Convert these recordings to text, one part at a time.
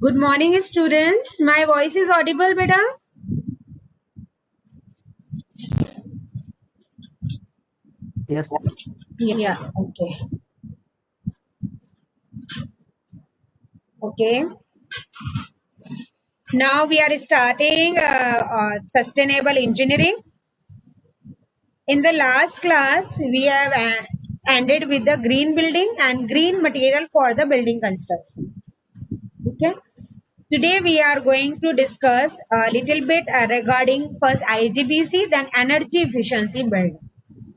Good morning, students. My voice is audible, beta? Yes. Yeah. Okay. Okay. Now we are starting sustainable engineering. In the last class, we have ended with the green building and green material for the building construction. Okay. Today we are going to discuss a little bit regarding first IGBC, then energy efficiency building.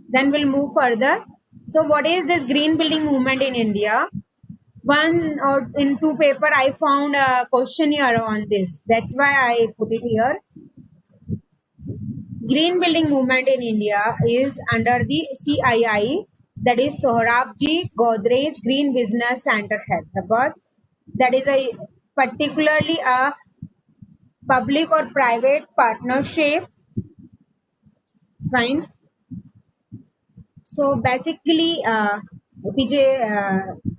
Then we'll move further. So, what is this green building movement in India? One or in two paper I found a questionnaire on this. That's why I put it here. Green building movement in India is under the CII, that is Sohrabji Godrej Green Business Center, Hyderabad. That is a particularly a public or private partnership. Fine. So basically, APJ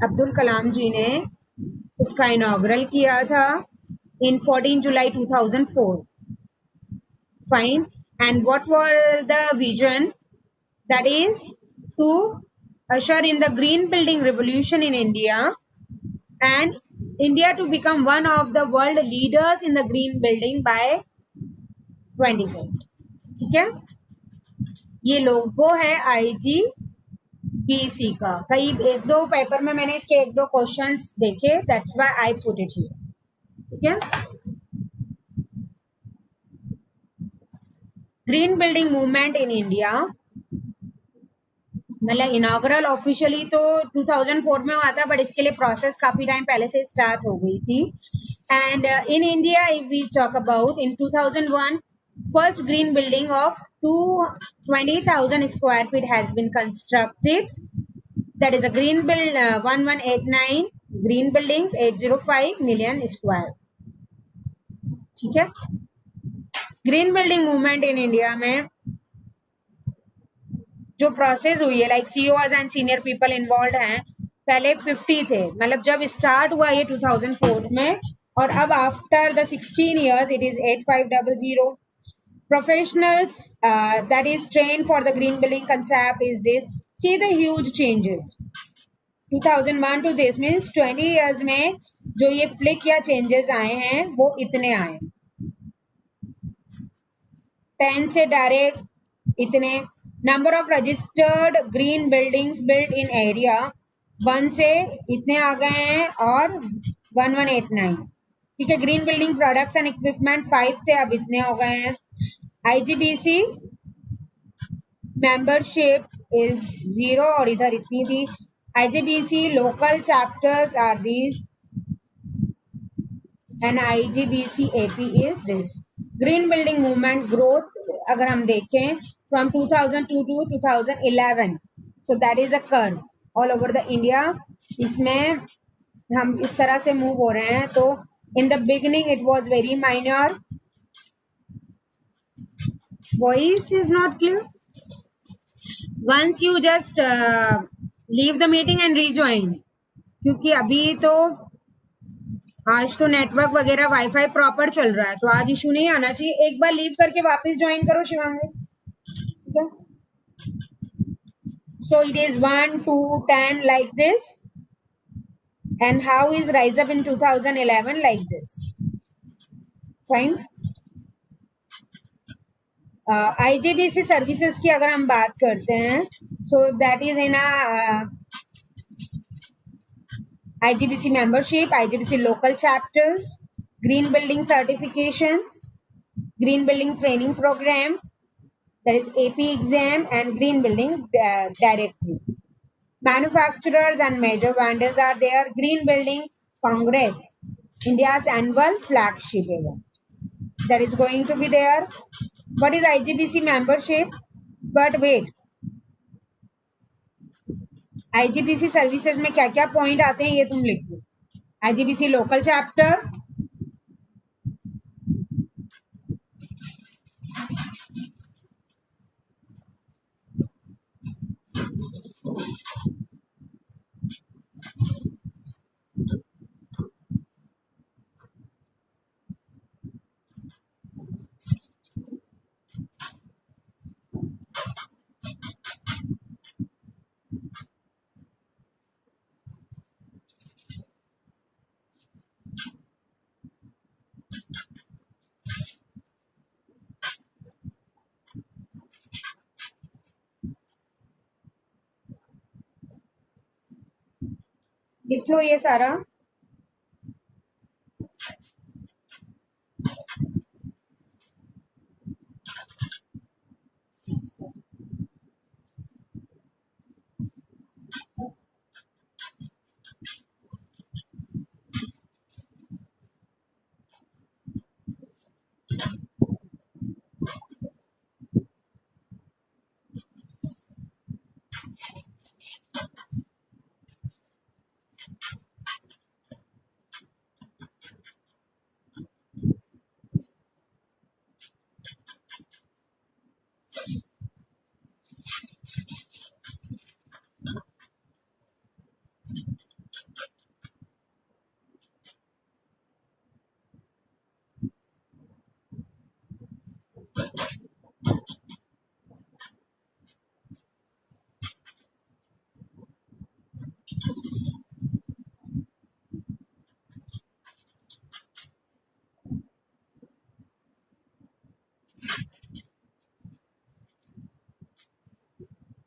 Abdul Kalam जी ने इसका inaugural किया था in 14 July 2004. Fine. And what were the vision? That is to usher in the green building revolution in India and India to become one of the world leaders in the green building by 2050. ठीक है, ये लोगो है IGBC का. कई एक दो paper में मैंने इसके एक दो क्वेश्चंस देखे. That's why I put it here. ठीक है. Green building movement in India मतलब इनॉग्रल ऑफिशियली तो 2004 में हुआ था, बट इसके लिए प्रोसेस काफी टाइम पहले से स्टार्ट हो गई थी. And in India if we talk about in 2001 first green building of 20,000 square feet has been constructed. That is a green build 1189 green buildings 805 million square. ठीक है. Green building movement in India में जो process हुई है, like CEOs and senior people involve हैं. पहले 50 थे, मतलब जब स्टार्ट हुआ ये 2004 में, और अब after the 16 years it is 8500 professionals that is trained for the green building concept. Is this, see the huge changes 2001 to this means 20 years में जो ये फ्लिक या चेंजेस आए हैं वो इतने आए. 10 से डायरेक्ट इतने. Number of registered green buildings built in area 1 से इतने आ गए हैं और 1189. ठीक है. Green building products and equipment 5 थे, अब इतने हो गए हैं. IGBC membership is 0 और इधर इतनी थी. IGBC local chapters are these and IGBC AP is this. Green building movement growth अगर हम देखें from 2002 to 2011, so that is a curve all over the India. इसमें हम इस तरह से मूव हो रहे हैं. तो in the beginning it was very minor. Voice is not clear. Once you just leave the meeting and rejoin, क्योंकि अभी तो आज तो नेटवर्क वगैरह वाईफाई प्रॉपर चल रहा है, तो आज इशू नहीं आना चाहिए. एक बार लीव करके वापस ज्वाइन करो शिवांगी. ठीक है. So it is 1 2 10 like this, and how is rise up in 2011 like this. Fine. IGBC services की अगर हम बात करते हैं, so that is in a IGBC membership, IGBC local chapters, green building certifications, green building training program, that is AP exam, and green building directory. Manufacturers and major vendors are there. Green building congress, India's annual flagship event, that is going to be there. What is IGBC membership? But wait, IGBC services में क्या क्या point आते हैं ये तुम लिख लो. IGBC local chapter, लिख लो ये सारा.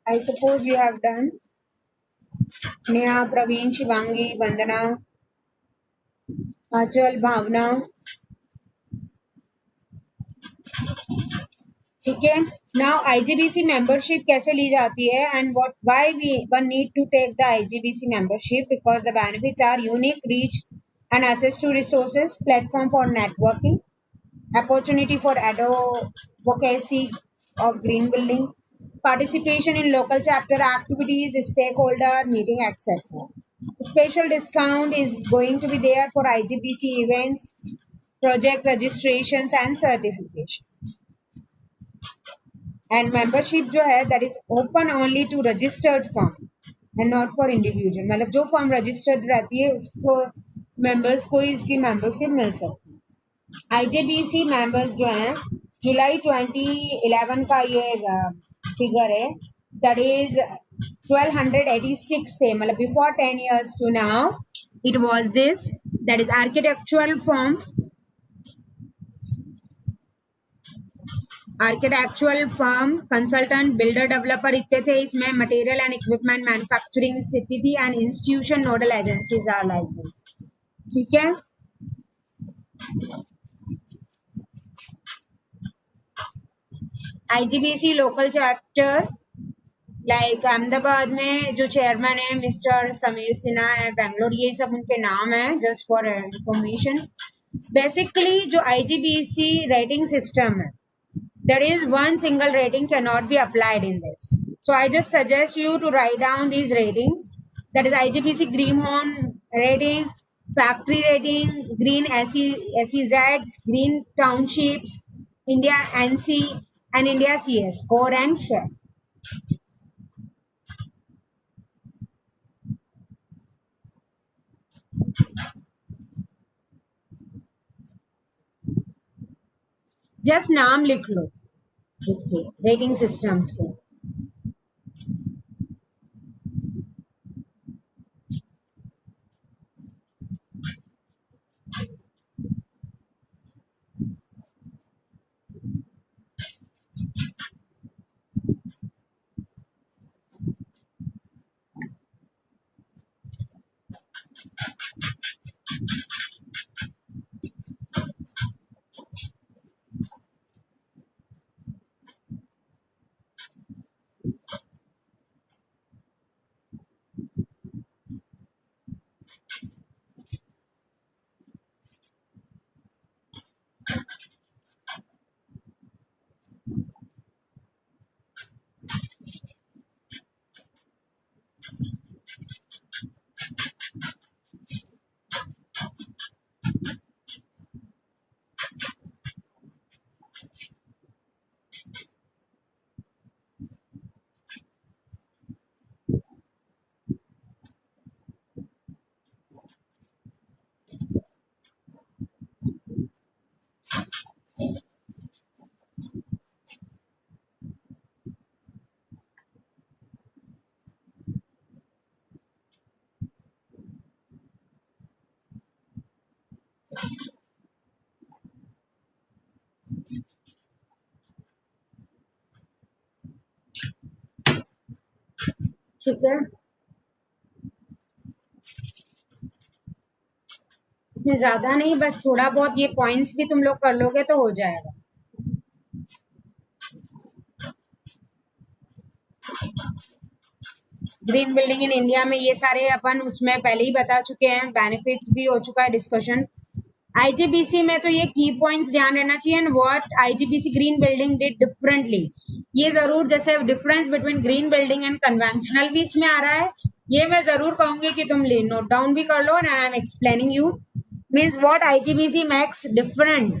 I suppose you have done. Neha, Praveen, Shivangi, Vandana, Achal, Bhavna. ठीक है. Now IGBC membership कैसे ली जाती है and why one need to take the IGBC membership, because the benefits are unique reach and access to resources, platform for networking, opportunity for advocacy of green building, participation in local chapter activities, stakeholder meeting, etc. Special discount is going to be there for IGBC events, project registrations and certification. And membership जो है that is open only to registered firm and not for individual. मतलब जो firm registered रहती है उसको members को ही इसकी membership मिल सकती है. IJBC members जो हैं जुलाई 2011 का ये फिगर है, that is 1286 थे. मतलब before 10 years to now it was this, that is architectural firm, architectural firm, consultant, builder, developer इतने थे. इसमें मटेरियल एंड इक्विपमेंट मैन्युफैक्चरिंग स्थिति थी and institution nodal agencies are like this. ठीक है. IGBC local chapter like Ahmedabad में जो chairman है मिस्टर समीर सिन्हा है, बेंगलोर, ये सब उनके नाम है जस्ट फॉर इंफॉर्मेशन. बेसिकली जो आईजीबीसी रेटिंग सिस्टम है, there is one single rating cannot be applied in this. So I just suggest you to write down these ratings. That is IGBC Green Home rating, factory rating, Green SEZs, Green Townships, India NC and India CS, core and share. Just नाम लिख लो इसके rating systems के. ठीक है. इसमें ज्यादा नहीं, बस थोड़ा बहुत ये पॉइंट्स भी तुम लोग कर लोगे तो हो जाएगा. ग्रीन बिल्डिंग इन इंडिया में ये सारे अपन उसमें पहले ही बता चुके हैं, बेनिफिट्स भी हो चुका है डिस्कशन. आईजीबीसी में तो ये की पॉइंट्स ध्यान रहना चाहिए. And what IGBC green building did differently, ये जरूर, जैसे difference between green building and conventional भी इसमें आ रहा है, ये मैं जरूर कहूंगी कि तुम नोट डाउन भी कर लो. And I am explaining you means what IGBC makes different,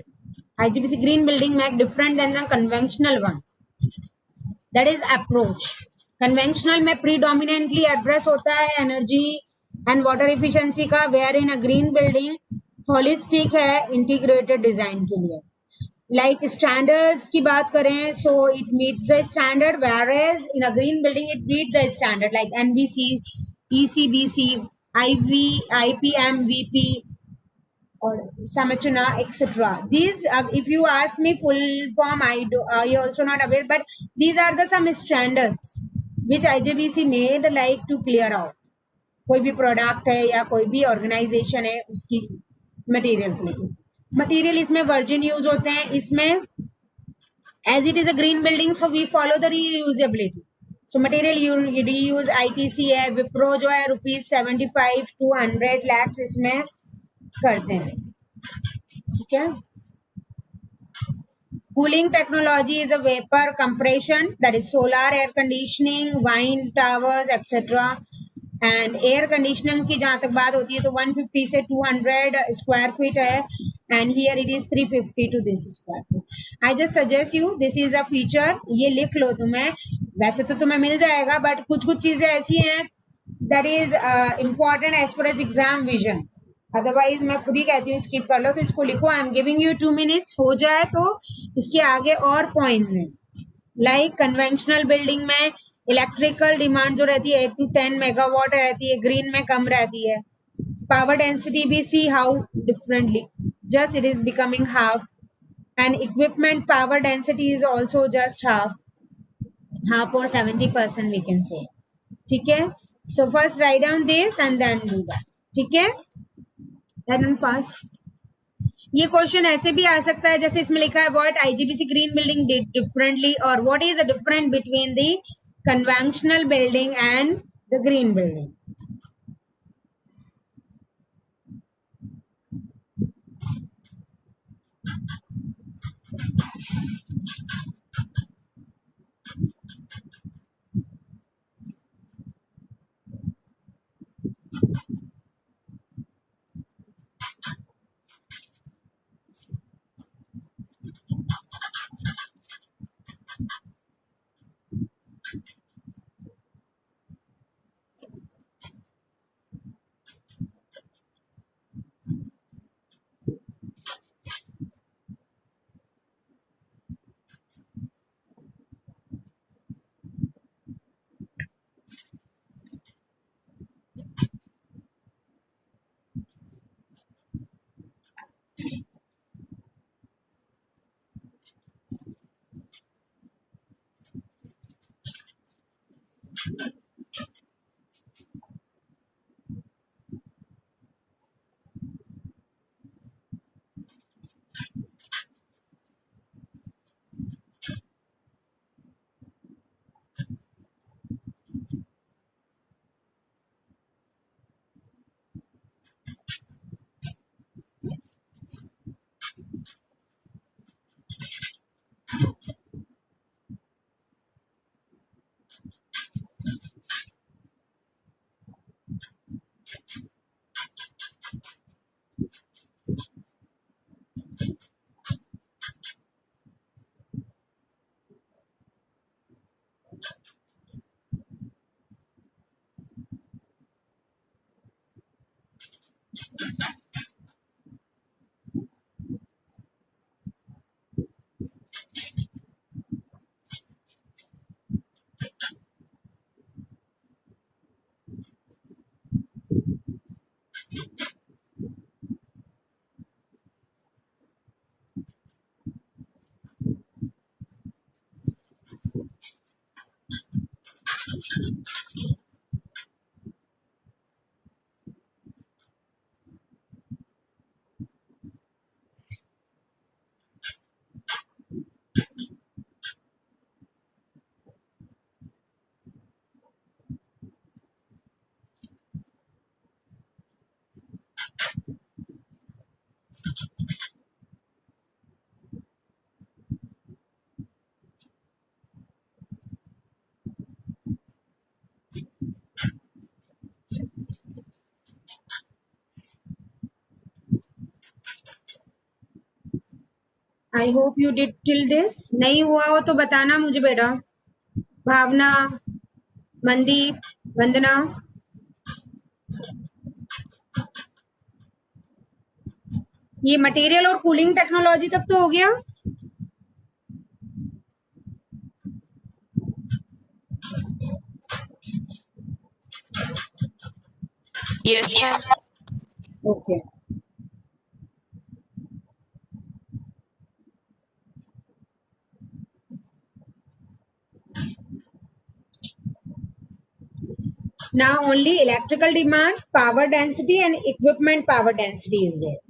IGBC green building makes different than the conventional one, that is approach. Conventional में प्रीडोमिनेंटली एड्रेस होता है एनर्जी एंड वाटर इफिशिएंसी का, where in a green building holistic है integrated design के लिए. Like standards की बात करें, so it meets the standard, whereas in a green building it beat the standard like NBC, ECBC, IV, IPM, VP or Samachuna, etc. These, if you ask me full form, I also not aware, but these are the some standards which IJBC made like to clear out. कोई भी product है या कोई भी organisation है उसकी material को लेकर. मटेरियल इसमें वर्जिन यूज होते हैं. इसमें as it is a green building so we follow the reusability. So material reuse ITC है, विप्रो जो है ₹75 to 100 lakhs इसमें करते हैं. ठीक है. Cooling technology is a vapor compression, that is solar air conditioning, wind towers, etc. And air conditioning की जहाँ तक बात होती है तो 150 से 200 square feet है, and here it is 350 to this square feet. I just suggest you, this is a feature, ये लिख लो तुम्हें, वैसे तो तुम्हें मिल जाएगा, but कुछ कुछ चीजें ऐसी हैं that is important as far as exam vision. Otherwise मैं खुद ही कहती हूँ स्किप कर लो, तो इसको लिखो. I am giving you 2 minutes, हो जाए तो इसके आगे और पॉइंट में. लाइक कन्वेंशनल बिल्डिंग में इलेक्ट्रिकल डिमांड जो रहती है 8 to 10 मेगावाट रहती है, ग्रीन में कम रहती है. पावर डेंसिटी भी see how differently, just it is becoming half. And equipment power density is also just half और 70% वी कैन से. ठीक है. So first write down this and then do that. ठीक है. And fast. ये question ऐसे भी आ सकता है जैसे इसमें लिखा है what IGBC green building did differently, और what is the difference between the conventional building and the green building. I hope you did till this. नहीं हुआ हो तो बताना मुझे बेटा. भावना, मनदीप, वंदना. ये मटेरियल और कूलिंग टेक्नोलॉजी तक तो हो गया. Yes, ma'am. Okay. Now only electrical demand, power density and equipment power density is there.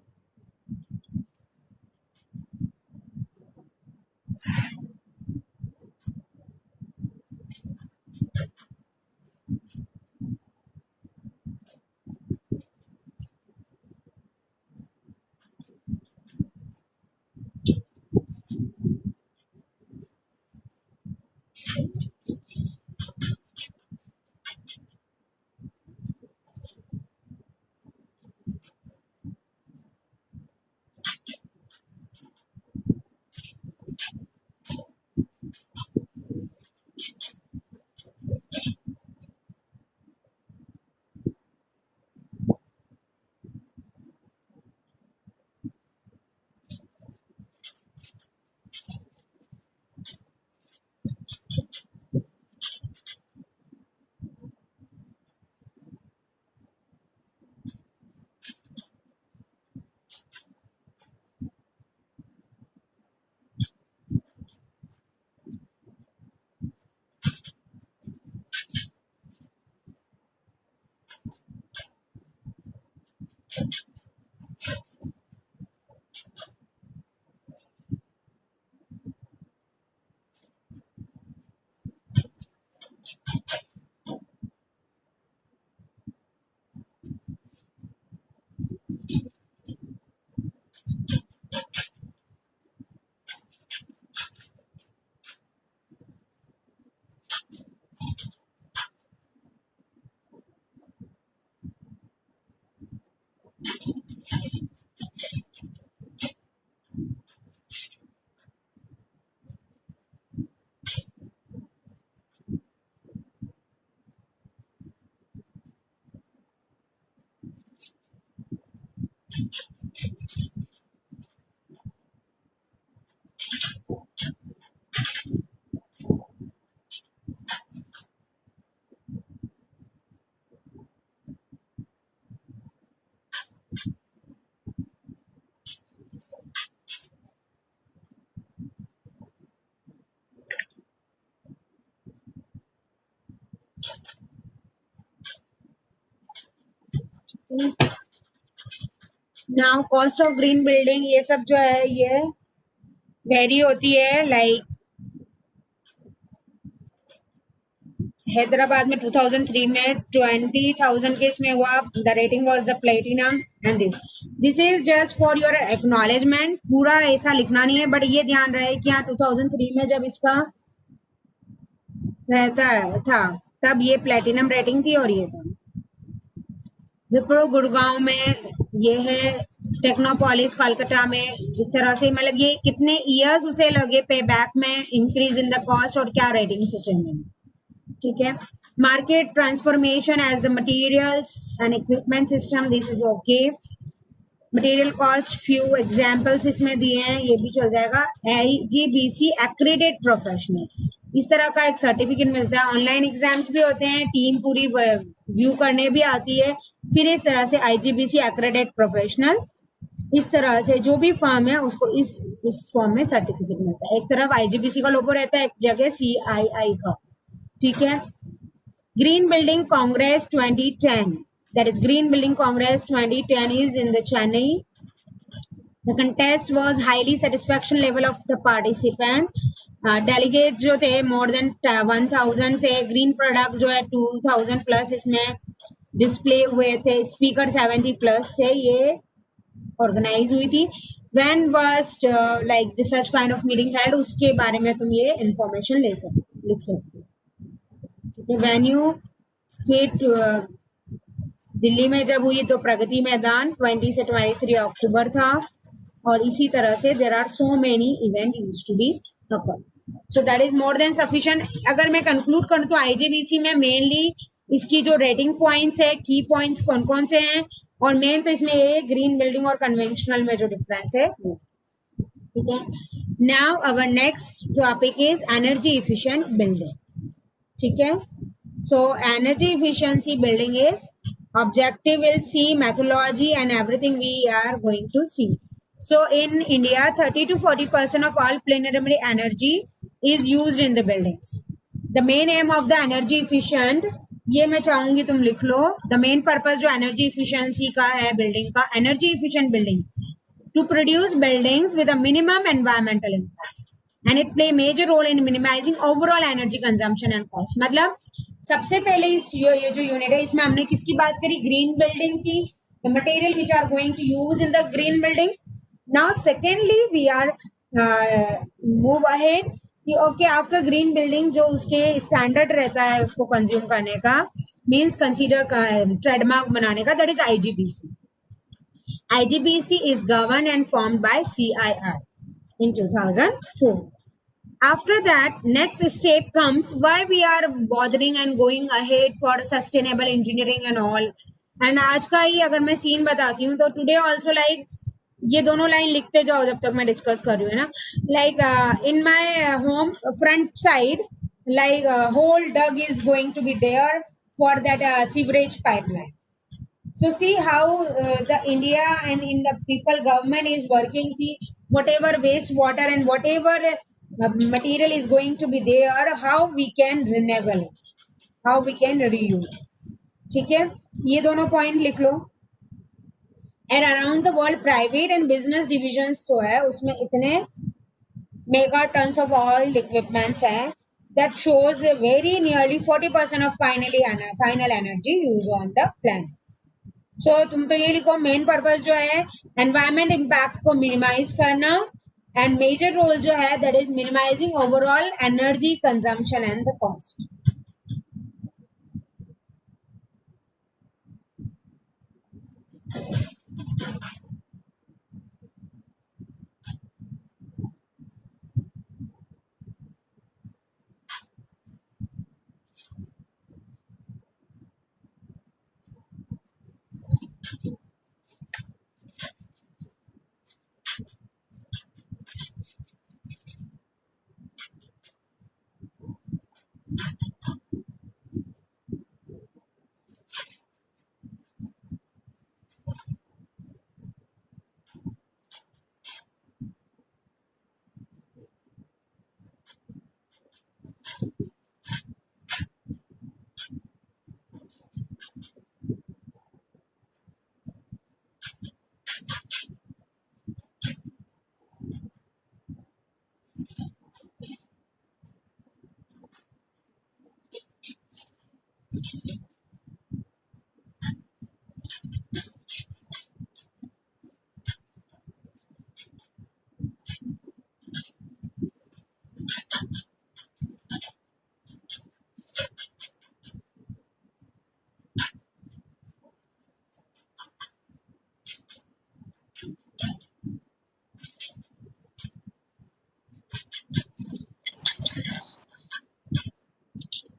Now cost of green building ये सब जो है ये वेरी होती है. लाइक हैदराबाद में 2003 में 20,000 के इसमें हुआ. The rating was the platinum and this is just for your acknowledgement. पूरा ऐसा लिखना नहीं है बट ये ध्यान रहे कि हाँ 2003 में जब इसका रहता था तब ये प्लेटिनम रेटिंग थी और ये था. विप्रो गुड़गांव में ये है. टेक्नोपॉलिस कोलकाता में. इस तरह से मतलब ये कितने ईयर्स उसे लगे पे बैक में इंक्रीज इन द कॉस्ट और क्या रेटिंग्स उसे मिली. ठीक है. Market transformation as the materials and equipment system this is okay. Material cost few examples इसमें दिए हैं ये भी चल जाएगा. IGBC एक्रेडिट प्रोफेशनल इस तरह का एक सर्टिफिकेट मिलता है. ऑनलाइन एग्जाम्स भी होते हैं. टीम पूरी व्यू करने भी आती है. फिर इस तरह से IGBC एक्रेडिट प्रोफेशनल इस तरह से जो भी फॉर्म है उसको इस फॉर्म में सर्टिफिकेट मिलता है. एक तरफ IGBC का लोगो रहता है, एक जगह CII का. ठीक है. Green building Congress 2010, that is Green Building Congress 2010 is in the Chennai. The contest was highly satisfaction level of the participant. Delegates जो थे more than 1000 थे. Green product जो है 2000 plus इसमें डिस्प्ले हुए थे. स्पीकर 70 plus थे. ये ऑर्गेनाइज हुई थी. When was like the such kind of meeting held उसके बारे में तुम ये इंफॉर्मेशन लिख सकते हो. वेन्यू फिर दिल्ली में जब हुई तो प्रगति मैदान 20 से 23 अक्टूबर था. और इसी तरह से there are so many event use to be occur. So that is more than sufficient. अगर मैं कंक्लूड करूँ तो आईजीबीसी में मेनली इसकी जो रेटिंग पॉइंट्स है, की पॉइंट्स कौन कौन से हैं, और मेन तो इसमें ये ग्रीन बिल्डिंग और कन्वेंशनल में जो डिफरेंस है वो. ठीक है. Now our next topic is energy efficient building. ठीक है. So energy efficiency building is objective, we'll see methodology and everything we are going to see. So in India 30 to 40% of all planetary energy is used in the buildings. The main aim of the energy efficient, ये मैं चाहूंगी तुम लिख लो. The main purpose जो energy efficiency का है building का, energy efficient building to produce buildings with a minimum environmental impact and it play major role in minimizing overall energy consumption and cost. मतलब सबसे पहले इस ये जो यूनिट है इसमें हमने किसकी बात करी? ग्रीन बिल्डिंग की. The material which are going to use in the green building. Now secondly we are move ahead कि ओके आफ्टर ग्रीन बिल्डिंग जो उसके स्टैंडर्ड रहता है उसको कंज्यूम करने का, मीन्स कंसीडर ट्रेडमार्क बनाने का, that is IGBC. IGBC is governed and formed by CII in 2004. After that, next step comes why we are bothering and going ahead for sustainable engineering and all. And आज का ही अगर मैं scene बताती हूँ तो today also like ये दोनों line लिखते जाओ जब तक मैं डिस्कस कर रही हूँ ना. Like in my home front side, like whole dug is going to be there for that sewerage pipeline. So see how the India and in the people government is working the whatever waste water and whatever material is going to be there, how we can renewable it, how we can reuse. ठीक है. ये दोनों point लिख लो. And around the world private and business divisions तो है उसमें इतने mega tons of oil equipments हैं that shows very nearly 40% of final energy used on the planet. So तुम तो ये लिखो मेन पर्पस जो है एनवायरमेंट इम्पैक्ट को मिनिमाइज करना एंड मेजर रोल जो है that is minimizing overall energy consumption and the cost.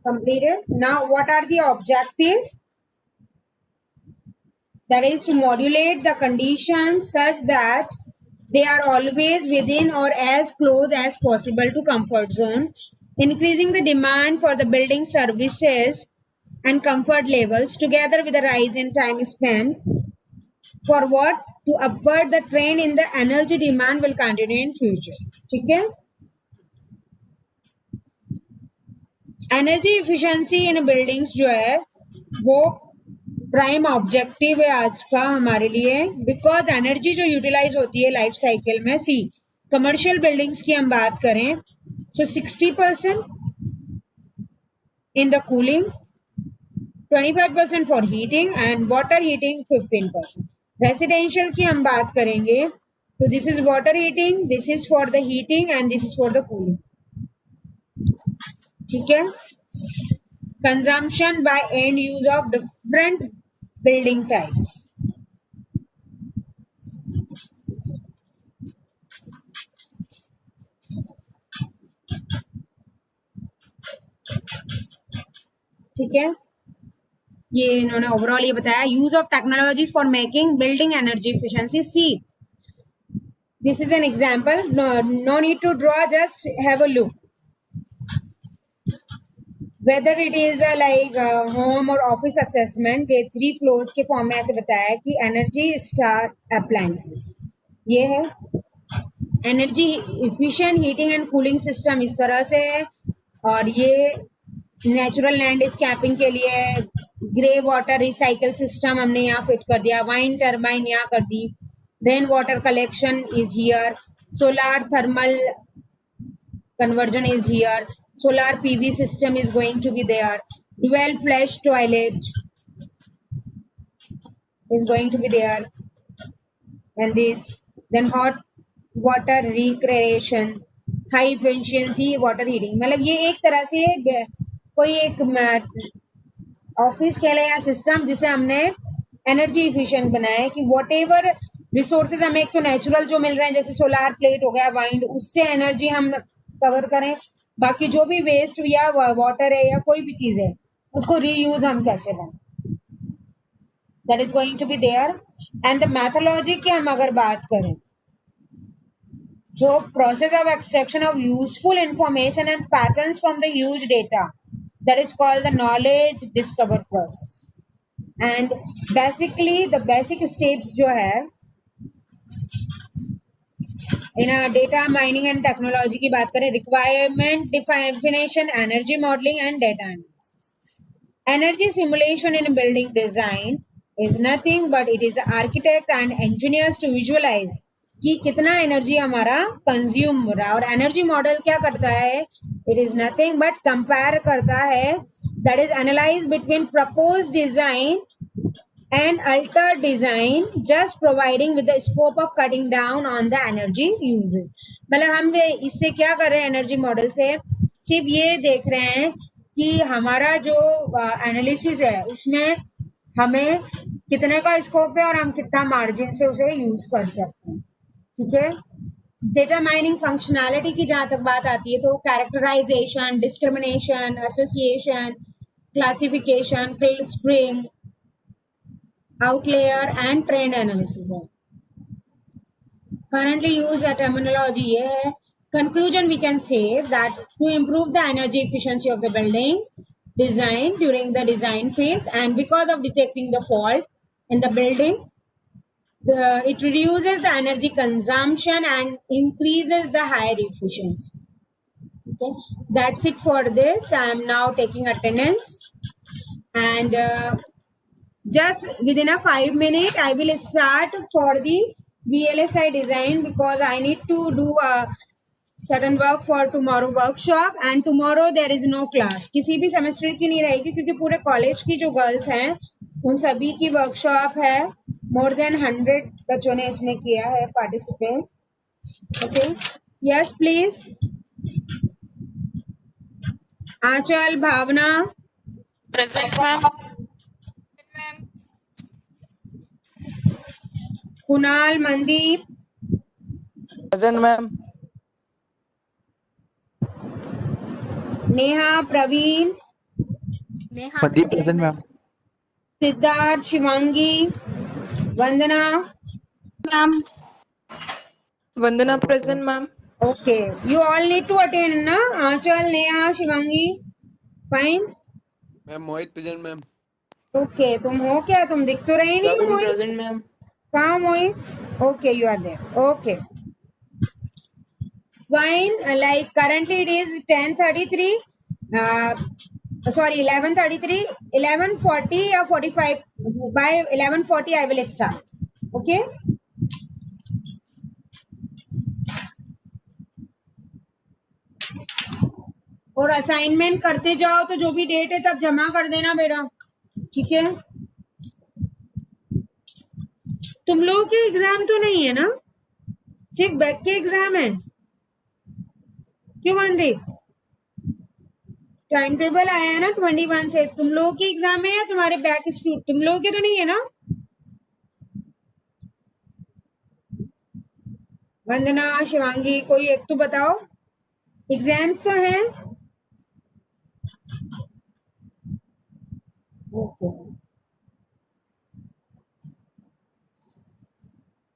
Completed. Now what are the objectives? That is to modulate the conditions such that they are always within or as close as possible to comfort zone, increasing the demand for the building services and comfort levels together with a rise in time spent. For what? To upward the trend in the energy demand will continue in future. ठीक है. Energy efficiency इन buildings जो है वो prime objective है आज का हमारे लिए, बिकॉज एनर्जी जो यूटिलाइज होती है लाइफ साइकिल में. सी कमर्शियल बिल्डिंग्स की हम बात करें so 60% in the cooling, 25% for heating and water heating 15%. Residential की हम बात करेंगे तो this is water heating, this is for the heating and this is for the cooling. ठीक है. Consumption by and use of different building types. ठीक है, ये इन्होंने ओवरऑल ये बताया. Use of technologies for making building energy efficiency. See, this is an example. No need to draw, just have a look. Whether it is a like home or office assessment, ये 3 floors के form में ऐसे बताया है कि energy star appliances ये है. Energy efficient heating and cooling system इस तरह से है. और ये नेचुरल लैंडस्केपिंग के लिए ग्रे वाटर रिसाइकल सिस्टम हमने यहाँ फिट कर दिया. वाइन टर्बाइन यहाँ कर दी. Rain water collection is here. Solar thermal conversion is here. Solar PV system is going to be there. Dual flush toilet is going to be there. And this, then hot water recreation, high efficiency water heating. मतलब ये एक तरह से कोई एक office कह लें या सिस्टम जिसे हमने एनर्जी इफिशिएंट बनाया है कि वॉट एवर रिसोर्सेज हमें एक तो नेचुरल जो मिल रहे हैं जैसे सोलार प्लेट हो गया, वाइंड, उससे एनर्जी हम कवर करें. बाकी जो भी वेस्ट या वाटर है या कोई भी चीज है उसको रीयूज हम कैसे करें, that is going to be there. And the methodology की हम अगर बात करें, जो process of extraction of useful information and patterns from the use data, that is called the knowledge discover process. And basically the basic steps जो है in data mining and technology की बात करें, requirement definition, energy modelling and data analysis. Energy simulation in building design is nothing but it is architect and engineers to visualise कि कितना energy हमारा consume हो रहा है. और एनर्जी मॉडल क्या करता है, it is nothing but compare करता है, that is analyse between propose design and altered design, just providing with the scope of cutting down on the energy usage. मतलब हम इससे क्या कर रहे हैं, एनर्जी मॉडल से सिर्फ ये देख रहे हैं कि हमारा जो एनालिसिस है उसमें हमें कितने का स्कोप है और हम कितना मार्जिन से उसे यूज कर सकते हैं. ठीक है. डेटा माइनिंग फंक्शनैलिटी की जहाँ तक बात आती है तो characterisation, discrimination, association, classification, clustering, outlier and trend analysis है. Currently used terminology ये है. Conclusion, we can say that to improve the energy efficiency of the building design during the design phase and because of detecting the fault in the building, it reduces the energy consumption and increases the higher efficiency. Okay, that's it for this. I am now taking attendance and just within a 5 minute I will start for the VLSI design because I need to do a certain work for tomorrow workshop and tomorrow there is no class. किसी भी semester की नहीं रहेगी क्योंकि पूरे college की जो girls हैं उन सभी की वर्कशॉप है. मोर देन 100 बच्चों ने इसमें किया है participate. Okay, yes please. Anchal, Bhavna, Present, ma'am. Kunal, Mandeep, Present, ma'am. Neha, Praveen, Pradeep present, ma'am. Siddharth, Shivangi, Vandana. Ma'am. Vandana present, ma'am. Okay, you all need to attend, na? Aanchal, Neha, Shivangi. Fine. Ma'am Mohit present ma'am. Okay, तुम हो क्या? तुम दिख तो रहे नहीं मोहित. Present, ma'am. कहाँ मोहित? Okay, you are there. Okay. Fine. Like currently it is 10:33. Sorry, 11:33. 11:40 or 45. By 11:40 I will start. Okay. और असाइनमेंट करते जाओ तो जो भी डेट है तब जमा कर देना बेटा. ठीक है. तुम लोगों के एग्जाम तो नहीं है ना, सिर्फ बैक के एग्जाम है. क्यों बंदे? टाइम टेबल आया है ना 21 से. तुम लोगों के एग्जाम है या तुम्हारे बैक स्टूडेंट? तुम लोगों के तो नहीं है ना. वंदना, शिवांगी, कोई एक तो बताओ. एग्जाम्स तो हैं. Okay.